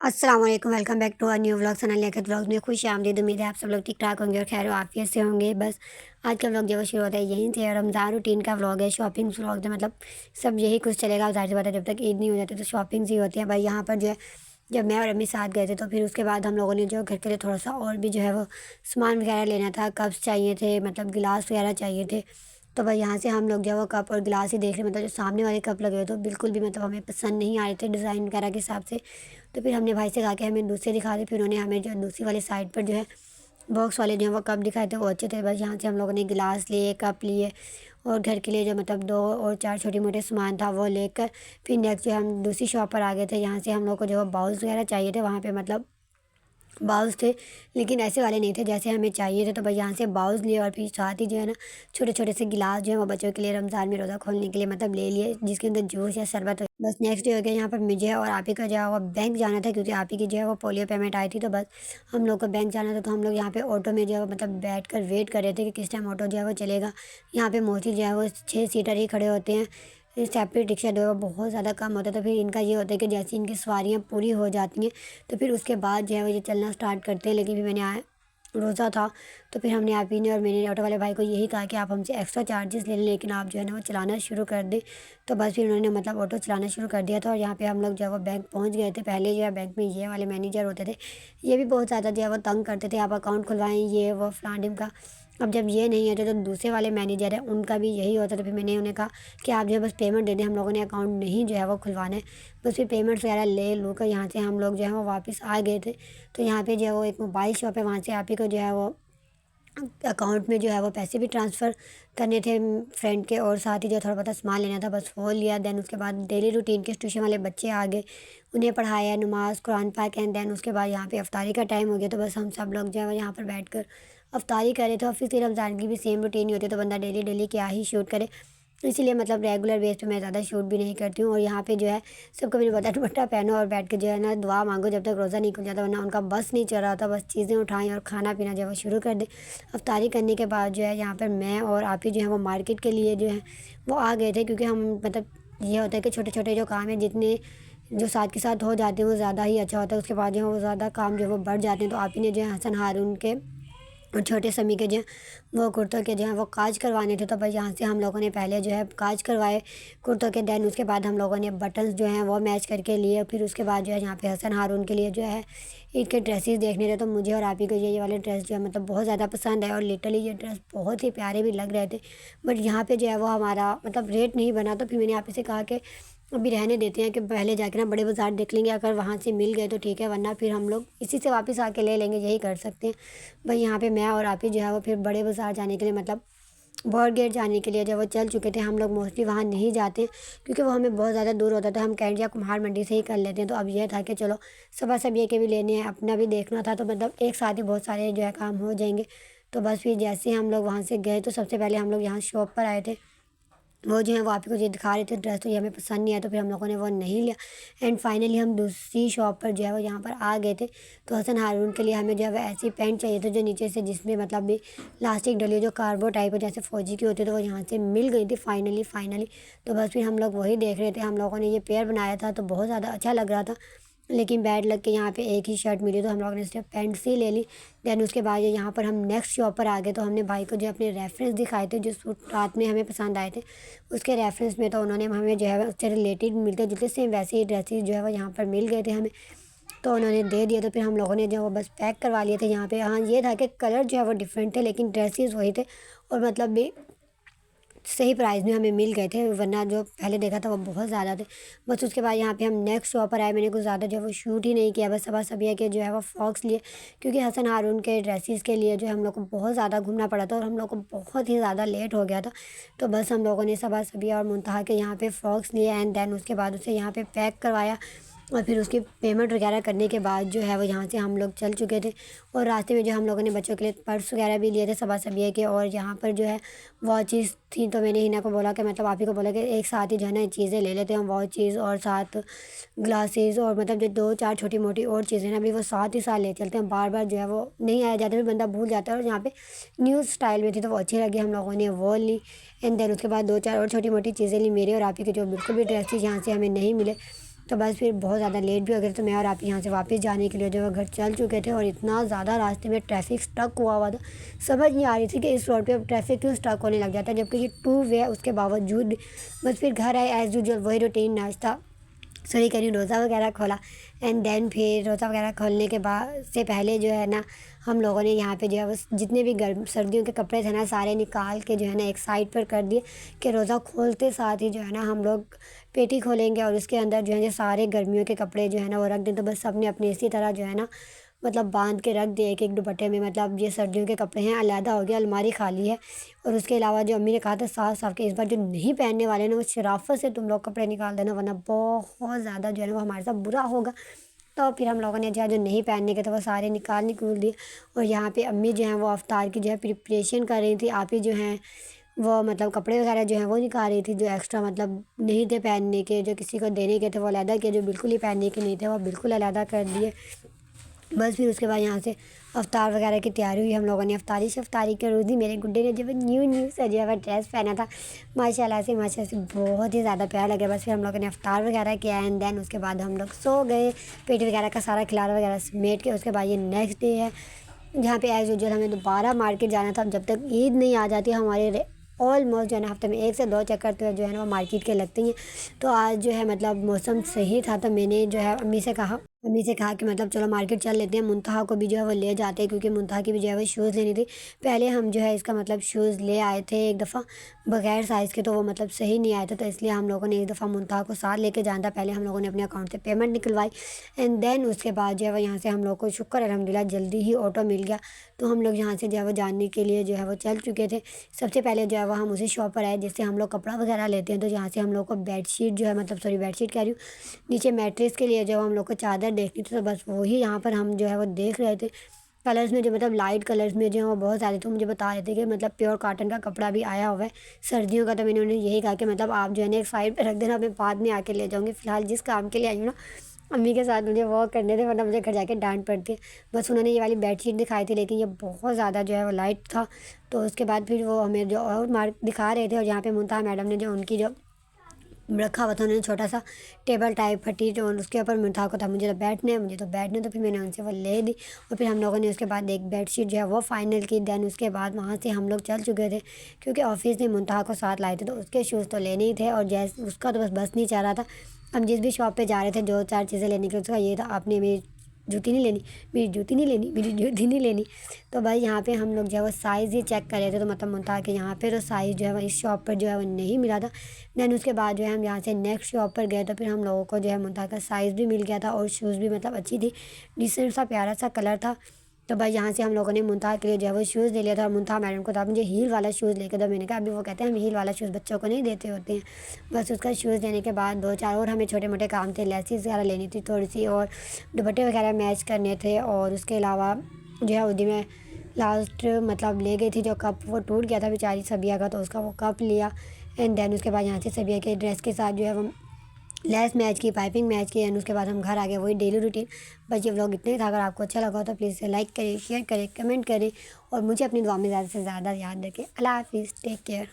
अस्सलाम वालेकुम, welcome back to a new vlog. Sana Liyaqat vlog में खुश आमदीद। उम्मीद है आप सब लोग ठीक ठाक होंगे और खैर आफियत से होंगे। बस आज का व्लॉग जो है शुरू होता है यहीं से। रमज़ान रूटीन का व्लॉग है, शॉपिंग व्लॉग है, मतलब सब यही कुछ चलेगा। ज़ाहिर सी बात है, जब तक ईद नहीं हो जाती तो शॉपिंग्स ही होती है भाई। यहाँ पर जो है जब मैं और अम्मी साथ गए थे तो फिर उसके बाद हम लोगों ने जो घर के लिए थोड़ा सा और भी जो है वो सामान वगैरह लेना था। कप्स चाहिए थे, मतलब गिलास वगैरह चाहिए थे। तो भाई यहाँ से हम लोग जो है वो कप और गिलास ही देख रहे, मतलब जो सामने वाले कप लगे हुए तो बिल्कुल भी मतलब हमें पसंद नहीं आ रहे थे डिज़ाइन वगैरह के हिसाब से। तो फिर हमने भाई से कहा कि हमें दूसरे दिखा दे। फिर उन्होंने हमें जो दूसरी वाली साइड पर जो है बॉक्स वाले जो है वो कप दिखाए थे, वो अच्छे थे। बस यहाँ से हम लोगों ने गिलास लिए, कप लिए और घर के लिए जो मतलब दो और चार छोटे मोटे सामान था वो लेकर फिर नेक्स्ट जो हम दूसरी शॉप पर आ गए थे। यहाँ से हम लोग को जो बाउल्स वगैरह चाहिए थे, वहाँ पे मतलब बाउल्स थे लेकिन ऐसे वाले नहीं थे जैसे हमें चाहिए थे। तो भाई यहाँ से बाउल्स लिए और फिर साथ ही जो है ना छोटे छोटे से गिलास जो है वो बच्चों के लिए रमज़ान में रोज़ा खोलने के लिए मतलब ले लिए, जिसके अंदर जूस या शरबत हो। बस नेक्स्ट डे हो गया। यहाँ पर मुझे और आप ही का जो है वो बैंक जाना था, क्योंकि आप ही की जो है वो पोलियो पेमेंट आई थी। तो बस हम लोग को बैंक जाना था, तो हम लोग यहाँ पे ऑटो में जो है वो मतलब बैठ कर वेट कर रहे थे कि किस टाइम ऑटो जो है वो चलेगा। यहाँ पे मोस्टली जो है वो 6 सीटर ही खड़े होते हैं। सेपरेट रिक्शा जो है वो बहुत ज़्यादा कम होता है। तो फिर इनका ये होता है कि जैसे इनकी सवारियाँ पूरी हो जाती हैं तो फिर उसके बाद जो है वो ये चलना स्टार्ट करते हैं। लेकिन फिर रोज़ा था तो फिर हमने आप ही ने और मैंने ऑटो वाले भाई को यही कहा कि आप हमसे एक्स्ट्रा चार्जेस ले लें, लेकिन आप जो है ना वो चलाना शुरू कर दें। तो बस फिर उन्होंने मतलब ऑटो चलाना शुरू कर दिया था। और यहाँ पे हम लोग जो है वो बैंक पहुँच गए थे। पहले जो है बैंक में ये वाले मैनेजर होते थे, ये भी बहुत ज़्यादा जो है वो तंग करते थे, आप अकाउंट खुलवाएँ ये वो फलान ढिम का। अब जब ये नहीं है तो जो दूसरे वाले मैनेजर हैं उनका भी यही होता था। फिर मैंने उन्हें कहा कि आप जो है बस पेमेंट दे दें, हम लोगों ने अकाउंट नहीं जो है वो खुलवाना है। बस फिर पेमेंट्स वगैरह ले लूँ कर यहाँ से हम लोग जो है वो वापस आ गए थे। तो यहाँ पे जो है वो एक मोबाइल शॉप है, वहाँ से आप ही को जो है वो अकाउंट में जो है वो पैसे भी ट्रांसफ़र करने थे फ्रेंड के, और साथ ही जो थोड़ा बहुत सामान लेना था बस वो लिया। देन उसके बाद डेली रूटीन के ट्यूशन वाले बच्चे आ गए, उन्हें पढ़ाया, नमाज़ कुरान पाक। एंड देन उसके बाद यहाँ पे अफ्तारी का टाइम हो गया। तो बस हम सब लोग जो है वो यहाँ पर बैठ कर अफ्तारी कर रहे थे। और फिर रमज़ान की भी सेम रूटीन ही होती है, तो बंदा डेली डेली क्या ही शूट करे, इसीलिए मतलब रेगुलर बेस पे मैं ज़्यादा शूट भी नहीं करती हूँ। और यहाँ पे जो है सबको मैंने बताया दुपट्टा पहनो और बैठ के जो है ना दुआ मांगो जब तक रोज़ा नहीं खुल जाता, वरना उनका बस नहीं चल रहा था। बस चीज़ें उठाएं और खाना पीना जो है वो शुरू कर दें। अफ्तारी करने के बाद जो है यहाँ पर मैं और आप ही जो है वो मार्केट के लिए जो है वो आ गए थे, क्योंकि हम मतलब ये होता है कि छोटे छोटे जो काम है जितने जो साथ के साथ हो जाते हैं वो ज़्यादा ही अच्छा होता है। उसके बाद जो है वो ज़्यादा काम जो है वो बढ़ जाते हैं। तो आप ही ने जो है हसन हारून के और छोटे समी के जो है वो कुर्तों के जो है वो काज करवाने थे। तो भाई यहाँ से हम लोगों ने पहले जो है काज करवाए कुर्तों के। देन उसके बाद हम लोगों ने बटन्स जो हैं वो मैच करके लिए। फिर उसके बाद जो है यहाँ पे हसन हारून के लिए जो है ईद के ड्रेसेस देखने थे। तो मुझे और आप ही को ये वाले ड्रेस जो है मतलब बहुत ज़्यादा पसंद है, और लिटरली ये ड्रेस बहुत ही प्यारे भी लग रहे थे। बट यहाँ पे जो है वो हमारा मतलब रेट नहीं बना। तो फिर मैंने आप ही से कहा कि अभी रहने देते हैं, कि पहले जाके ना बड़े बाज़ार देख लेंगे, अगर वहाँ से मिल गए तो ठीक है, वरना फिर हम लोग इसी से वापस आके ले लेंगे, यही कर सकते हैं। भाई यहाँ पे मैं और आप ही जो है वो फिर बड़े बाज़ार जाने के लिए मतलब बॉर्ड गेट जाने के लिए जब वो चल चुके थे। हम लोग मोस्टली वहाँ नहीं जाते क्योंकि वो हमें बहुत ज़्यादा दूर होता था। हम कैंट या कुम्हार मंडी से ही कर लेते हैं। तो अब यह था कि चलो सुबह सब ये के भी लेने हैं, अपना भी देखना था, तो मतलब एक साथ ही बहुत सारे जो है काम हो जाएंगे। तो बस फिर जैसे ही हम लोग वहाँ से गए तो सबसे पहले हम लोग यहाँ शॉप पर आए थे। वो जो है वो आप ही को जो दिखा रहे थे ड्रेस, तो ये हमें पसंद नहीं आया, तो फिर हम लोगों ने वो नहीं लिया। एंड फाइनली हम दूसरी शॉप पर जो है वो यहाँ पर आ गए थे। तो हसन हारून के लिए हमें जो है वो ऐसी पैंट चाहिए थी जो नीचे से जिसमें मतलब भी लास्टिक डली हो, जो कार्गो टाइप हो जैसे फ़ौजी की होती है। तो वो यहाँ से मिल गई थी फाइनली। तो बस फिर हम लोग वही देख रहे थे। हम लोगों ने ये पेयर बनाया था तो बहुत ज़्यादा अच्छा लग रहा था, लेकिन बैड लग के यहाँ पे एक ही शर्ट मिली, तो हम लोगों ने सिर्फ पैंट से ही ले ली। देन उसके बाद ये यहाँ पर हम नेक्स्ट शॉप पर आ गए। तो हमने भाई को जो अपने रेफरेंस दिखाए थे, जो सूट रात में हमें पसंद आए थे उसके रेफरेंस में, तो उन्होंने हमें जो है उससे रिलेटेड मिलते जुलते सेम वैसे ही ड्रेसेस जो है वो यहाँ पर मिल गए थे हमें। तो उन्होंने दे दिया, तो फिर हम लोगों ने जो है वो बस पैक करवा लिए थे यहाँ पे। हाँ ये था कि कलर जो है वो डिफरेंट थे, लेकिन ड्रेसेस वही थे, और मतलब भी सही प्राइस में हमें मिल गए थे, वरना जो पहले देखा था वो बहुत ज़्यादा थे। बस उसके बाद यहाँ पे हम नेक्स्ट शॉप पर आए। मैंने कुछ ज़्यादा जो है वो शूट ही नहीं किया, बस सब ये कि जो है वो फ्रॉक्स लिए, क्योंकि हसन हारून के ड्रेसेस के लिए जो है हम लोग को बहुत ज़्यादा घूमना पड़ा था और हम लोग को बहुत ही ज़्यादा लेट हो गया था। तो बस हम लोगों ने सबिया और मुंतहा के यहाँ पे फ्रॉक्स लिए। एंड देन उसके बाद उसे यहाँ पे पैक करवाया, और फिर उसकी पेमेंट वगैरह करने के बाद जो है वो यहाँ से हम लोग चल चुके थे। और रास्ते में जो हम लोगों ने बच्चों के लिए पर्स वगैरह भी लिए थे सबिया के, और यहाँ पर जो है वॉचेज़ थी। तो मैंने हिना को बोला कि मतलब आप ही को बोला कि एक साथ ही जो है ना चीज़ें ले लेते हैं, वॉचेज़ और साथ ग्लासेस, और मतलब जो दो चार छोटी मोटी और चीज़ें ना भी वो साथ ही साथ ले चलते हैं। बार बार जो है वो नहीं आया जाता, फिर बंदा भूल जाता है। और यहाँ पे न्यू स्टाइल में थी तो वो अच्छी लगी, हम लोगों ने वो ली। एंड देन उसके बाद दो चार और छोटी मोटी चीज़ें ली मेरे और आप ही के, जो बिल्कुल भी ड्रेसेस यहाँ से हमें नहीं मिले। तो बस फिर बहुत ज़्यादा लेट भी हो गए थे, तो मैं और आप यहाँ से वापस जाने के लिए जो है घर चल चुके थे। और इतना ज़्यादा रास्ते में ट्रैफिक स्टक हुआ था, समझ नहीं आ रही थी कि इस रोड पे अब ट्रैफिक क्यों स्टक होने लग जाता है, जबकि ये 2 वे है उसके बावजूद भी। बस फिर घर आए एज़ यूजुअल वही रूटीन, नाश्ता सॉरी करी रोज़ा वगैरह खोला। एंड देन फिर रोज़ा वगैरह खोलने के बाद से पहले जो है ना, हम लोगों ने यहाँ पे जो है बस जितने भी गर्म सर्दियों के कपड़े थे ना, सारे निकाल के जो है ना एक साइड पर कर दिए कि रोज़ा खोलते साथ ही जो है ना हम लोग पेटी खोलेंगे और उसके अंदर जो है ये सारे गर्मियों के कपड़े जो है ना वो रख दें। तो बस सबने अपने इसी तरह जो है ना मतलब बांध के रख दिए एक एक दुपट्टे में। मतलब ये सर्दियों के कपड़े हैं, अलहदा हो गया, अलमारी खाली है। और उसके अलावा जो अम्मी ने कहा था साफ साफ के इस बार जो नहीं पहनने वाले ना वो शराफत से तुम लोग कपड़े निकाल देना, वरना बहुत ज़्यादा जो है ना वो हमारे साथ बुरा होगा। तो फिर हम लोगों ने जो नहीं पहनने के थे वो सारे निकाल दिए। और यहाँ पे अम्मी जो हैं वो अफ्तार की जो है प्रिपरेशन कर रही थी। आप ही जो हैं वो मतलब कपड़े वगैरह जो हैं वो निकाल रही थी, जो एक्स्ट्रा मतलब नहीं थे पहनने के, जो किसी को देने के थे वो अलहदा किए, जो बिल्कुल ही पहनने के नहीं थे वो बिल्कुल अलहदा कर दिए। बस फिर उसके बाद यहाँ से अफ्तार वगैरह की तैयारी हुई। हम लोगों ने अफ्तारी कर दी। मेरे गुड्डे ने जब न्यू सजा हुआ ड्रेस पहना था, माशाल्लाह से बहुत ही ज़्यादा प्यारा लगा। बस फिर हम लोगों ने अफ्तार वगैरह किया एंड देन उसके बाद हम लोग सो गए। पेट वगैरह का सारा खिलाना वगैरह समेट के उसके बाद ये नेक्स्ट डे है, जहाँ पे एज़ यूजुअल हमें दोबारा मार्केट जाना था। जब तक ईद नहीं आ जाती हमारे ऑलमोस्ट जो है ना हफ्ते में 1 से 2 चक्कर तो जो है ना वो मार्केट के लगते ही हैं। तो आज जो है मतलब मौसम सही था, तो मैंने जो है अम्मी से कहा कि मतलब चलो मार्केट चल लेते हैं, मुंतहा को भी जो है वो ले जाते हैं, क्योंकि मुंतहा की भी जो है वो शूज़ लेनी थी। पहले हम जो है इसका मतलब शूज़ ले आए थे एक दफ़ा बगैर साइज़ के, तो वो मतलब सही नहीं आए थे, तो इसलिए हम लोगों ने एक दफ़ा मुंतहा को साथ लेके जाना था। पहले हम लोगों ने अपने अकाउंट से पेमेंट निकलवाई एंड देन उसके बाद जो है वो यहाँ से हम लोग को शुक्र अल्हम्दुलिल्लाह जल्दी ही ऑटो मिल गया। तो हम लोग यहाँ से जो है वो जाने के लिए जो है वो चल चुके थे। सबसे पहले जो है वो हम उसी शॉप पर आए जिससे हम लोग कपड़ा वगैरह लेते हैं। तो यहाँ से हम लोग को बेडशीट जो है मतलब सॉरी बेडशीट कह रही हूँ, नीचे मैट्रेस के लिए जो हम लोग को चादर देखनी थी, तो बस वही यहाँ पर हम जो है वो देख रहे थे। कलर्स में जो मतलब लाइट कलर्स में जो है वो बहुत सारे थे। मुझे बता रहे थे कि मतलब प्योर कॉटन का कपड़ा भी आया हुआ है सर्दियों का। तो मैंने उन्हें यही कहा कि मतलब आप जो है ना एक साइड पे रख देना, मैं बाद में आके ले जाऊँगी। फ़िलहाल जिस काम के लिए आई हूँ ना, अम्मी के साथ मुझे वॉक करने थे, वरना मुझे घर जाके डांट पड़ती है। बस उन्होंने ये वाली बेडशीट दिखाई थी, लेकिन ये बहुत ज़्यादा जो है वो लाइट था। तो उसके बाद फिर वो हमें जो और मार्क दिखा रहे थे, और यहाँ पे मुमताज़ मैडम ने जो उनकी जो रखा हुआ था उन्होंने छोटा सा टेबल टाइप फटी, जो उसके ऊपर मुझे को था मुझे तो बैठने तो फिर मैंने उनसे वो ले दी। और फिर हम लोगों ने उसके बाद एक बेडशीट जो है वो फ़ाइनल की। देन उसके बाद वहाँ से हम लोग चल चुके थे, क्योंकि ऑफिस ने मुंतहा को साथ लाए थे, तो उसके शूज़ तो लेने ही थे। और जैसे उसका तो बस नहीं चाह रहा था। हम जिस भी शॉप पे जा रहे थे 2-4 चीज़ें लेने के, उसका ये था आपने मेरी जूती नहीं लेनी, मेरी जूती नहीं लेनी, मेरी जूती नहीं लेनी। तो भाई यहाँ पे हम लोग जो है वो साइज़ ही चेक कर रहे थे, तो मतलब मुमताज़ के यहाँ पे तो साइज़ जो है वो इस शॉप पर जो है वो नहीं मिला था। देन उसके बाद जो है हम यहाँ से नेक्स्ट शॉप पर गए, तो फिर हम लोगों को जो है मुमताज़ का साइज़ भी मिल गया था और शूज़ भी मतलब अच्छी थी, डिसेंट सा प्यारा सा कलर था। तो भाई यहाँ से हम लोगों ने मुमताज़ के लिए जो है वो शूज़ ले लिया था। और मुमताज़ मैडम को था मुझे हील वाला शूज़ लेके दो। मैंने कहा अभी वो कहते हैं हम हील वाला शूज़ बच्चों को नहीं देते होते हैं। बस उसका शूज़ लेने के बाद 2-4 और हमें छोटे मोटे काम थे, लेसिस वगैरह लेनी थी थोड़ी सी, और दुपट्टे वगैरह मैच करने थे। और उसके अलावा जो है उदी में लास्ट मतलब ले गई थी जो कप, वो टूट गया था बेचारी सबिया का, तो उसका वो कप लिया। एंड देन उसके बाद यहाँ से सबिया के ड्रेस के साथ जो है वो लेस मैच की, पाइपिंग मैच की। एंड उसके बाद हम घर आ गए, वही डेली रूटीन। बस ये व्लॉग इतना ही था। अगर आपको अच्छा लगा हो तो प्लीज़ इसे लाइक करें, शेयर करें, कमेंट करें, और मुझे अपनी दुआ में ज़्यादा से ज़्यादा याद रखें। अल्लाह हाफिज़, टेक केयर।